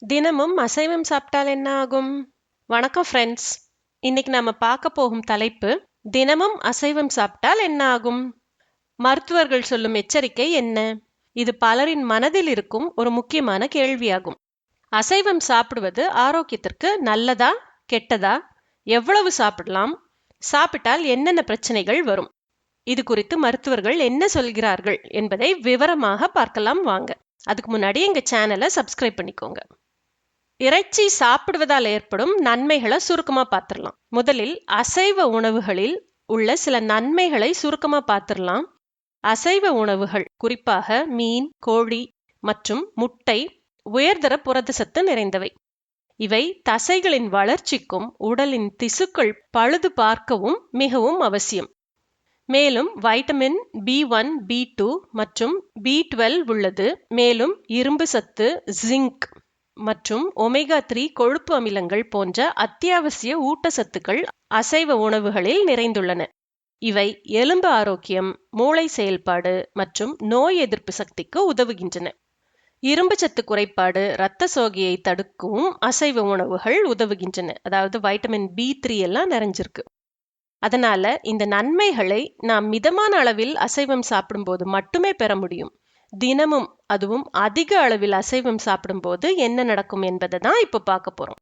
தினமும் அசைவம் சாப்பிட்டால் என்ன ஆகும்? வணக்கம் ஃப்ரெண்ட்ஸ். இன்னைக்கு நாம பார்க்க போகும் தலைப்பு, தினமும் அசைவம் சாப்பிட்டால் என்ன ஆகும்? மருத்துவர்கள் சொல்லும் எச்சரிக்கை என்ன? இது பலரின் மனதில் இருக்கும் ஒரு முக்கியமான கேள்வியாகும். அசைவம் சாப்பிடுவது ஆரோக்கியத்திற்கு நல்லதா கெட்டதா? எவ்வளவு சாப்பிடலாம்? சாப்பிட்டால் என்னென்ன பிரச்சனைகள் வரும்? இது குறித்து மருத்துவர்கள் என்ன சொல்கிறார்கள் என்பதை விவரமாக பார்க்கலாம் வாங்க. அதுக்கு முன்னாடி எங்க சேனலை சப்ஸ்கிரைப் பண்ணிக்கோங்க. இறைச்சி சாப்பிடுவதால் ஏற்படும் நன்மைகளை சுருக்கமா பார்த்துடலாம். முதலில் அசைவ உணவுகளில் உள்ள சில நன்மைகளை சுருக்கமா பார்த்துடலாம். அசைவ உணவுகள், குறிப்பாக மீன், கோழி மற்றும் முட்டை, உயர்தர புரத சத்து நிறைந்தவை. இவை தசைகளின் வளர்ச்சிக்கும் உடலின் திசுக்கள் பழுது பார்க்கவும் மிகவும் அவசியம். மேலும் வைட்டமின் B1, B2 மற்றும் B12 உள்ளது. மேலும் இரும்பு சத்து, ஜிங்க் மற்றும் ஒமேகா 3 கொழுப்பு அமிலங்கள் போன்ற அத்தியாவசிய ஊட்டச்சத்துக்கள் அசைவ உணவுகளில் நிறைந்துள்ளன. இவை எலும்பு ஆரோக்கியம், மூளை செயல்பாடு மற்றும் நோய் எதிர்ப்பு சக்திக்கு உதவுகின்றன. இரும்பு சத்து குறைபாடு, இரத்த சோகையை தடுக்கவும் அசைவ உணவுகள் உதவுகின்றன. அதாவது வைட்டமின் B3 எல்லாம் நிறைஞ்சிருக்கு. அதனால இந்த நன்மைகளை நாம் மிதமான அளவில் அசைவம் சாப்பிடும்போது மட்டுமே பெற முடியும். தினமும், அதுவும் அதிக அளவில் அசைவம் சாப்பிடும்போது என்ன நடக்கும் என்பதை தான் இப்போ பார்க்க போறோம்.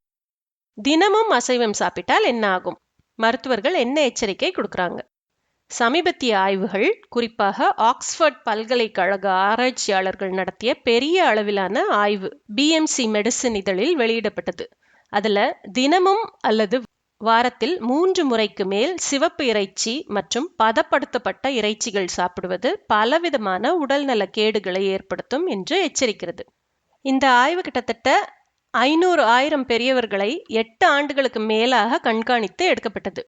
தினமும் அசைவம் சாப்பிட்டால் என்ன ஆகும்? மருத்துவர்கள் என்ன எச்சரிக்கை கொடுக்கறாங்க? சமீபத்திய ஆய்வுகள், குறிப்பாக ஆக்ஸ்போர்ட் பல்கலைக்கழக ஆராய்ச்சியாளர்கள் நடத்திய பெரிய அளவிலான ஆய்வு BMC மெடிசின் இதழில் வெளியிடப்பட்டது. அதுல தினமும் அல்லது வாரத்தில் 3 முறைக்கு மேல் சிவப்பு இறைச்சி மற்றும் பதப்படுத்தப்பட்ட இறைச்சிகள் சாப்பிடுவது பலவிதமான உடல்நல கேடுகளை ஏற்படுத்தும் என்று எச்சரிக்கிறது. இந்த ஆய்வு கிட்டத்தட்ட 500,000 பெரியவர்களை 8 ஆண்டுகளுக்கு மேலாக கண்காணித்து எடுக்கப்பட்டது.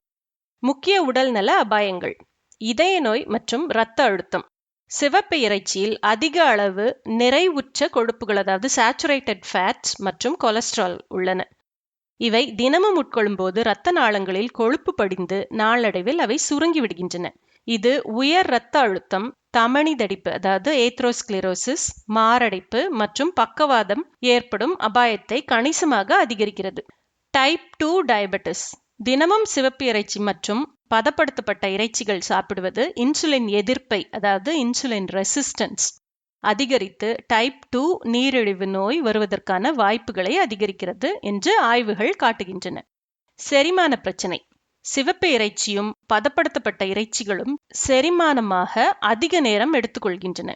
முக்கிய உடல்நல அபாயங்கள்: இதய நோய் மற்றும் இரத்த அழுத்தம். சிவப்பு இறைச்சியில் அதிக அளவு நிறைவுற்ற கொழுப்புகள், அதாவது சேச்சுரேட்டட் ஃபேட்ஸ் மற்றும் கொலஸ்ட்ரால் உள்ளன. இவை தினமும் உட்கொள்ளும் போது இரத்த நாளங்களில் கொழுப்பு படிந்து நாளடைவில் அவை சுருங்கி விடுகின்றன. இது உயர் இரத்த அழுத்தம், தமனி தடிப்பு, அதாவது ஏத்ரோஸ்க்ளெரோசிஸ், மாரடைப்பு மற்றும் பக்கவாதம் ஏற்படும் அபாயத்தை கணிசமாக அதிகரிக்கிறது. Type 2 diabetes. தினமும் சிவப்பு இறைச்சி மற்றும் பதப்படுத்தப்பட்ட இறைச்சிகள் சாப்பிடுவது இன்சுலின் எதிர்ப்பை, அதாவது இன்சுலின் ரெசிஸ்டன்ஸ் அதிகரித்து டைப் 2 நீரிழிவு நோய் வருவதற்கான வாய்ப்புகளை அதிகரிக்கிறது என்று ஆய்வுகள் காட்டுகின்றன. செரிமான பிரச்சனை. சிவப்பு இறைச்சியும் பதப்படுத்தப்பட்ட இறைச்சிகளும் செரிமானமாக அதிக நேரம் எடுத்துக்கொள்கின்றன.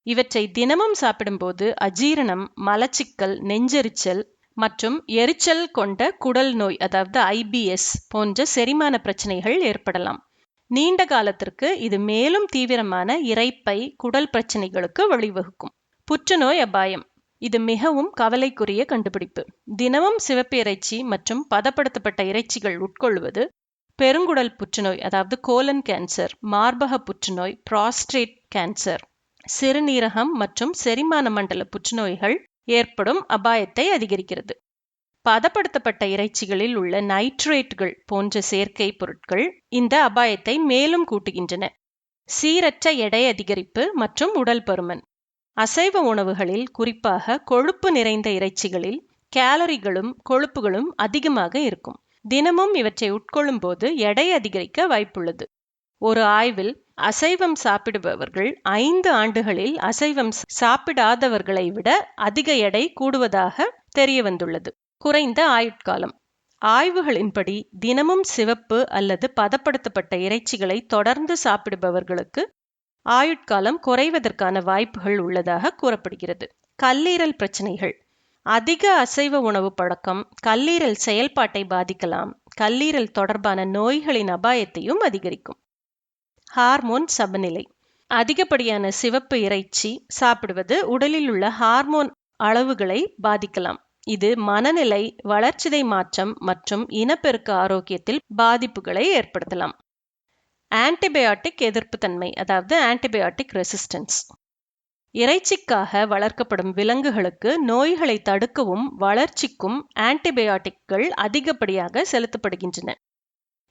இவற்றை தினமும் சாப்பிடும்போது அஜீரணம், மலச்சிக்கல், நெஞ்செரிச்சல் மற்றும் எரிச்சல் கொண்ட குடல் நோய், அதாவது IBS போன்ற செரிமான பிரச்சனைகள் ஏற்படலாம். நீண்ட காலத்திற்கு இது மேலும் தீவிரமான இரைப்பை, குடல் பிரச்சனைகளுக்கு வழிவகுக்கும். புற்றுநோய் அபாயம். இது மிகவும் கவலைக்குரிய கண்டுபிடிப்பு. தினமும் சிவப்பு இறைச்சி மற்றும் பதப்படுத்தப்பட்ட இறைச்சிகள் உட்கொள்வது பெருங்குடல் புற்றுநோய், அதாவது கோலன் கேன்சர், மார்பக புற்றுநோய், புரோஸ்டேட் கேன்சர், சிறுநீரகம் மற்றும் செரிமான மண்டல புற்றுநோய்கள் ஏற்படும் அபாயத்தை அதிகரிக்கிறது. பதப்படுத்தப்பட்ட இறைச்சிகளில் உள்ள நைட்ரேட்டுகள் போன்ற செயற்கை பொருட்கள் இந்த அபாயத்தை மேலும் கூட்டுகின்றன. சீரற்ற எடை அதிகரிப்பு மற்றும் உடல் பருமன். அசைவ உணவுகளில், குறிப்பாக கொழுப்பு நிறைந்த இறைச்சிகளில் கேலரிகளும் கொழுப்புகளும் அதிகமாக இருக்கும். தினமும் இவற்றை உட்கொள்ளும் போது எடை அதிகரிக்க வாய்ப்புள்ளது. ஒரு ஆய்வில் அசைவம் சாப்பிடுபவர்கள் 5 ஆண்டுகளில் அசைவம் சாப்பிடாதவர்களை விட அதிக எடை கூடுவதாக தெரிய வந்துள்ளது. குறைந்த ஆயுட்காலம். ஆய்வுகளின்படி தினமும் சிவப்பு அல்லது பதப்படுத்தப்பட்ட இறைச்சிகளை தொடர்ந்து சாப்பிடுபவர்களுக்கு ஆயுட்காலம் குறைவதற்கான வாய்ப்புகள் உள்ளதாக கூறப்படுகிறது. கல்லீரல் பிரச்சனைகள். அதிக அசைவ உணவு பழக்கம் கல்லீரல் செயல்பாட்டை பாதிக்கலாம். கல்லீரல் தொடர்பான நோய்களின் அபாயத்தையும் அதிகரிக்கும். ஹார்மோன் சமநிலை. அதிகப்படியான சிவப்பு இறைச்சி சாப்பிடுவது உடலில் உள்ள ஹார்மோன் அளவுகளை பாதிக்கலாம். இது மனநிலை, வளர்சிதை மாற்றம் மற்றும் இனப்பெருக்க ஆரோக்கியத்தில் பாதிப்புகளை ஏற்படுத்தலாம். ஆன்டிபயோட்டிக் எதிர்ப்பு தன்மை, அதாவது ஆன்டிபயோட்டிக் ரெசிஸ்டன்ஸ். இறைச்சிக்காக வளர்க்கப்படும் விலங்குகளுக்கு நோய்களை தடுக்கவும் வளர்ச்சிக்கும் ஆன்டிபயோட்டிக்கள் அதிகப்படியாக செலுத்தப்படுகின்றன.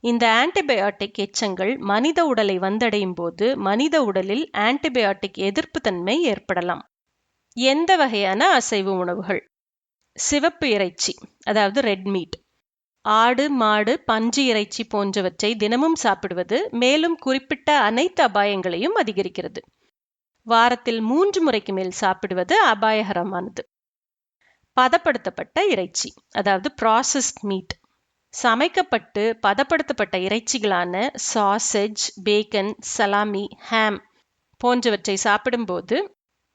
இந்த ஆன்டிபயோட்டிக் எச்சங்கள் மனித உடலை வந்தடையும் போது மனித உடலில் ஆன்டிபயோட்டிக் எதிர்ப்பு தன்மை ஏற்படலாம். எந்த வகையான அசைவ உணவுகள்? சிவப்பு இறைச்சி அதாவது ரெட் மீட், ஆடு, மாடு, பன்றி இறைச்சி போன்றவற்றை தினமும் சாப்பிடுவது மேலும் குறிப்பிட்ட அனைத்து அபாயங்களையும் அதிகரிக்கிறது. வாரத்தில் 3 முறைக்கு மேல் சாப்பிடுவது அபாயகரமானது. பதப்படுத்தப்பட்ட இறைச்சி அதாவது ப்ராசஸ்ட் மீட், சமைக்கப்பட்டு பதப்படுத்தப்பட்ட இறைச்சிகளான சாசேஜ், பேக்கன், சலாமி, ஹாம் போன்றவற்றை சாப்பிடும்போது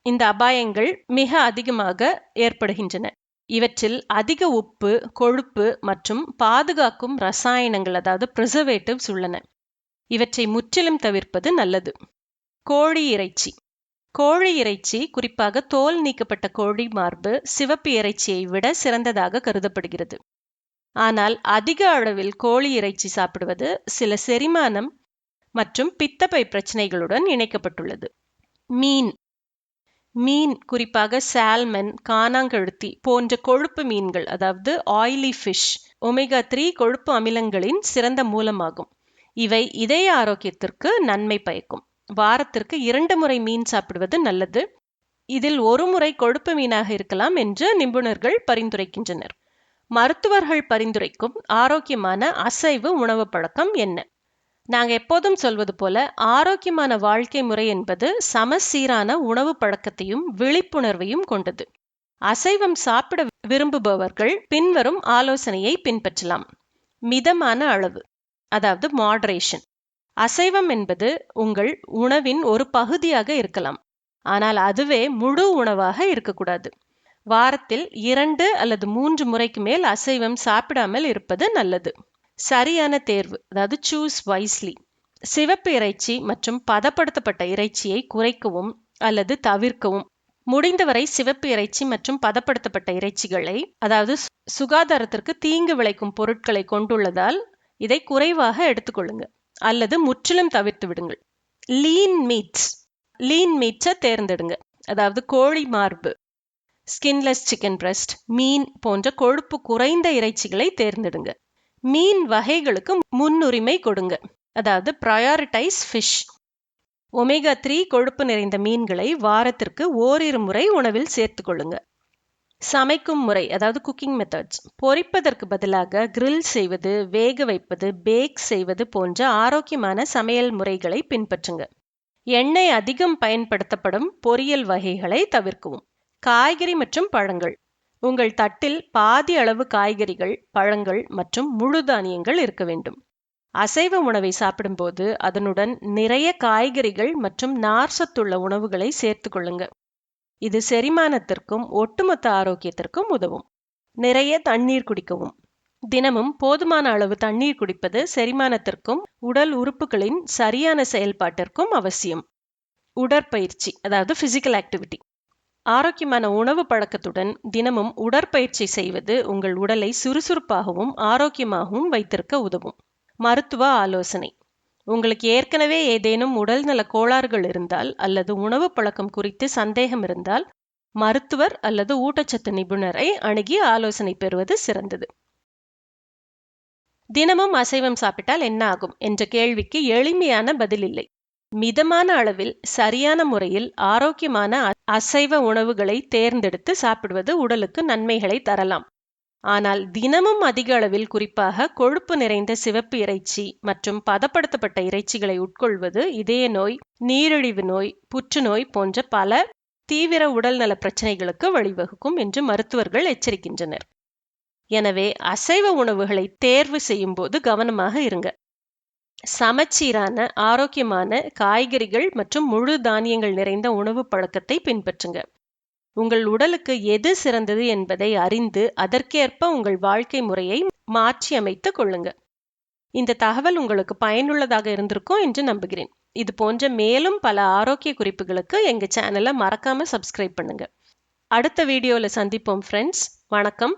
இந்த அபாயங்கள் மிக அதிகமாக ஏற்படுகின்றன. இவற்றில் அதிக உப்பு, கொழுப்பு மற்றும் பாதுகாக்கும் ரசாயனங்கள் அதாவது பிரிசர்வேட்டிவ்ஸ் உள்ளன. இவற்றை முற்றிலும் தவிர்ப்பது நல்லது. கோழி இறைச்சி. கோழி இறைச்சி, குறிப்பாக தோல் நீக்கப்பட்ட கோழி மார்பு, சிவப்பு இறைச்சியை விட சிறந்ததாக கருதப்படுகிறது. ஆனால் அதிக அளவில் கோழி இறைச்சி சாப்பிடுவது சில செரிமானம் மற்றும் பித்தப்பை பிரச்சனைகளுடன் இணைக்கப்பட்டுள்ளது. மீன், குறிப்பாக சால்மன், கானாங்கழுத்தி போன்ற கொழுப்பு மீன்கள் அதாவது ஆயிலி ஃபிஷ், ஒமேகா 3 கொழுப்பு அமிலங்களின் சிறந்த மூலமாகும். இவை இதய ஆரோக்கியத்திற்கு நன்மை பயக்கும். வாரத்திற்கு 2 முறை மீன் சாப்பிடுவது நல்லது. இதில் 1 முறை கொழுப்பு மீனாக இருக்கலாம் என்று நிபுணர்கள் பரிந்துரைக்கின்றனர். மருத்துவர்கள் பரிந்துரைக்கும் ஆரோக்கியமான அசைவ உணவு பழக்கம் என்ன? நாங்க எப்போதும் சொல்வது போல, ஆரோக்கியமான வாழ்க்கை முறை என்பது சமசீரான உணவு பழக்கத்தையும் விழிப்புணர்வையும் கொண்டது. அசைவம் சாப்பிட விரும்புபவர்கள் பின்வரும் ஆலோசனையை பின்பற்றலாம். மிதமான அளவு அதாவது மாடரேஷன். அசைவம் என்பது உங்கள் உணவின் ஒரு பகுதியாக இருக்கலாம், ஆனால் அதுவே முழு உணவாக இருக்கக்கூடாது. வாரத்தில் 2 அல்லது 3 முறைக்கு மேல் அசைவம் சாப்பிடாமல் இருப்பது நல்லது. சரியான தேர்வு அதாவது சூஸ் வைஸ்லி. சிவப்பு இறைச்சி மற்றும் பதப்படுத்தப்பட்ட இறைச்சியை குறைக்கவும் அல்லது தவிர்க்கவும். முடிந்தவரை சிவப்பு இறைச்சி மற்றும் பதப்படுத்தப்பட்ட இறைச்சிகளை, அதாவது சுகாதாரத்திற்கு தீங்கு விளைக்கும் பொருட்களை கொண்டுள்ளதால் இதை குறைவாக எடுத்துக்கொள்ளுங்க அல்லது முற்றிலும் தவிர்த்து விடுங்கள். லீன் மீட்ஸை தேர்ந்தெடுங்க, அதாவது கோழி மார்பு, ஸ்கின்லெஸ் சிக்கன் பிரஸ்ட், மீன் போன்ற கொழுப்பு குறைந்த இறைச்சிகளை தேர்ந்தெடுங்க. மீன் வகைகளுக்கு முன்னுரிமை கொடுங்க, அதாவது ப்ரையாரிட்டைஸ் ஃபிஷ். ஒமேகா 3 கொழுப்பு நிறைந்த மீன்களை வாரத்திற்கு 1 முறை உணவில் சேர்த்துக் கொள்ளுங்க. சமைக்கும் முறை அதாவது குக்கிங் மெத்தட்ஸ். பொரிப்பதற்கு பதிலாக கிரில் செய்வது, வேக வைப்பது, பேக் செய்வது போன்ற ஆரோக்கியமான சமையல் முறைகளை பின்பற்றுங்க. எண்ணெய் அதிகம் பயன்படுத்தப்படும் பொரியல் வகைகளை தவிர்க்கவும். காய்கறி மற்றும் பழங்கள். உங்கள் தட்டில் பாதி அளவு காய்கறிகள், பழங்கள் மற்றும் முழு தானியங்கள் இருக்க வேண்டும். அசைவ உணவை சாப்பிடும்போது அதனுடன் நிறைய காய்கறிகள் மற்றும் நார்ச்சத்துள்ள உணவுகளை சேர்த்து கொள்ளுங்க. இது செரிமானத்திற்கும் ஒட்டுமொத்த ஆரோக்கியத்திற்கும் உதவும். நிறைய தண்ணீர் குடிக்கவும். தினமும் போதுமான அளவு தண்ணீர் குடிப்பது செரிமானத்திற்கும் உடல் உறுப்புகளின் சரியான செயல்பாட்டிற்கும் அவசியம். உடற்பயிற்சி அதாவது பிசிக்கல் ஆக்டிவிட்டி. ஆரோக்கியமான உணவு பழக்கத்துடன் தினமும் உடற்பயிற்சி செய்வது உங்கள் உடலை சுறுசுறுப்பாகவும் ஆரோக்கியமாகவும் வைத்திருக்க உதவும். மருத்துவ ஆலோசனை. உங்களுக்கு ஏற்கனவே ஏதேனும் உடல்நல கோளாறுகள் இருந்தால் அல்லது உணவு பழக்கம் குறித்து சந்தேகம் இருந்தால் மருத்துவர் அல்லது ஊட்டச்சத்து நிபுணரை அணுகி ஆலோசனை பெறுவது சிறந்தது. தினமும் அசைவம் சாப்பிட்டால் என்ன ஆகும் என்ற கேள்விக்கு எளிமையான பதில் இல்லை. மிதமான அளவில் சரியான முறையில் ஆரோக்கியமான அசைவ உணவுகளை தேர்ந்தெடுத்து சாப்பிடுவது உடலுக்கு நன்மைகளை தரலாம். ஆனால் தினமும் அதிக அளவில், குறிப்பாக கொழுப்பு நிறைந்த சிவப்பு இறைச்சி மற்றும் பதப்படுத்தப்பட்ட இறைச்சிகளை உட்கொள்வது இதய நோய், நீரிழிவு நோய், புற்றுநோய் போன்ற பல தீவிர உடல்நல பிரச்சனைகளுக்கு வழிவகுக்கும் என்று மருத்துவர்கள் எச்சரிக்கின்றனர். எனவே அசைவ உணவுகளை தேர்வு செய்யும் போது கவனமாக இருங்க. சமச்சீரான ஆரோக்கியமான காய்கறிகள் மற்றும் முழு தானியங்கள் நிறைந்த உணவு பழக்கத்தை பின்பற்றுங்க. உங்கள் உடலுக்கு எது சிறந்தது என்பதை அறிந்து அதற்கேற்ப உங்கள் வாழ்க்கை முறையை மாற்றி அமைத்துக் கொள்ளுங்க. இந்த தகவல் உங்களுக்கு பயனுள்ளதாக இருந்திருக்கும் என்று நம்புகிறேன். இது போன்ற மேலும் பல ஆரோக்கிய குறிப்புகளுக்கு எங்க சேனலை மறக்காம சப்ஸ்கிரைப் பண்ணுங்க. அடுத்த வீடியோல சந்திப்போம் ஃப்ரெண்ட்ஸ். வணக்கம்.